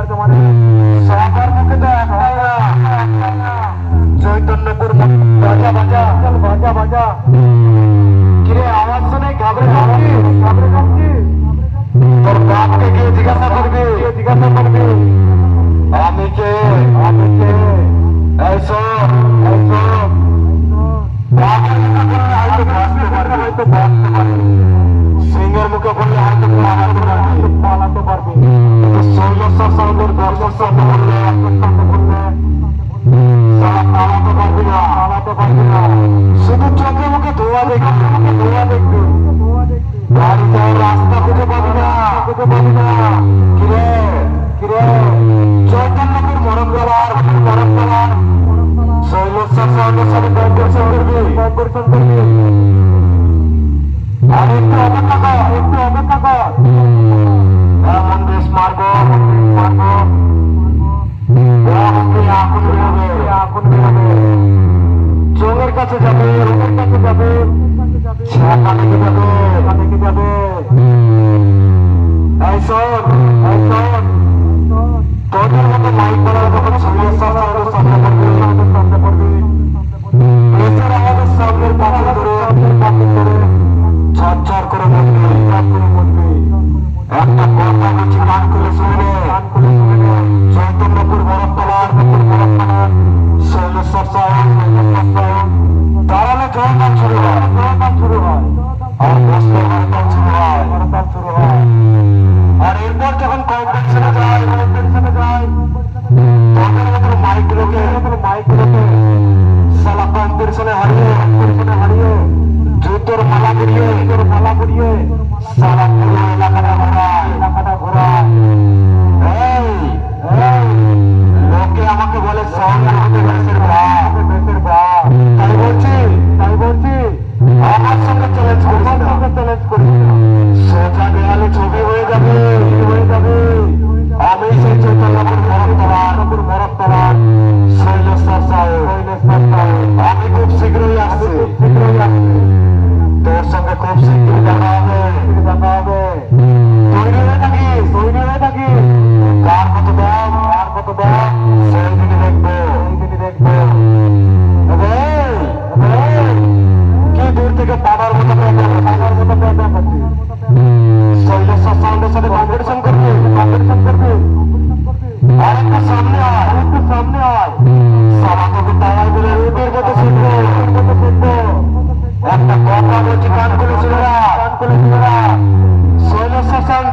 সবার মুখে তো একটাই না, চৈতন্যপুর বাজা বাজা বাজা বাজা। কিরে আওয়াজ শুনে ঘাবড়ে যাচ্ছি। তোর বাপকে গিয়ে জিজ্ঞাসা করবি। আমি কে এইসব হয়তো বাঁচতে পারবে, সিংহের মুখে বললে হয়তো পালাতে পারবে। শৈলেশ্বর সাউন্ডের দর্শক সামনে বললে পালাতে পারবি না। শুধু চোখে মুখে ধোয়া দেখবি। বাড়ি যাওয়ার রাস্তা খুঁজে পাবি না। কিরে চৈতন্যপুর মরমতলার শৈলেশ্বর সাউন্ডের সাথে কম্পিটিশন করবি। আর একটু অপেক্ষা কর। এমন বেশ মারবো আগুন বেরোবে। চোঙের কাছে যাবে, ছাতা থেকে যাবে। এই শোন, তোদের মতো মাইক করার যখন শৈলেশ্বর সামনে পড়বি, এছাড়া আমাদের সামনের পাখি ধরে ঝরঝর করে মরবি। একটা কথা বলছি, কান খুলে শুনে চৈতন্যপুর বরফতলার শৈলেশ্বর দাঁড়ালে জয়গান শুরু হয় আর বসলে হরতাল শুরু হয়। আর এরপর যখন কম্পিটিশনে যায় তখন আমাদের মাইকগুলোকে সালা কম্পিটিশনে হারিয়ে জুতোর মালা পরিয়ে সারা পুরো এলাকাটা ঘোরায়। লোকে আমাকে বলে বেশের ভাব। তাই বলছি আমার সঙ্গে চ্যালেঞ্জ করিস না। সোজা দেয়ালে ছবি হয়ে যাবে। আমি সেই চৈতন্যপুর মরমতলার শৈলেশ্বর সাহেব। আমি খুব শীঘ্রই আসছি। তোর সঙ্গে খুব শীঘ্রই দেখা হবে। তৈরি হয়ে থাকি। কার কত দাম সেই দিকে দেখবো। কি দূর থেকে পাবার মতো শৈলেশ্বর সাউন্ডের সাথে কম্পিটিশন করবি। আর একটু সামনে আয়। সারা তোকে তাই বলে রুটির মতো শিখবো। একটা কথা বলছি, কান খুলে শুনে শৈলেশ্বর সাউন্ড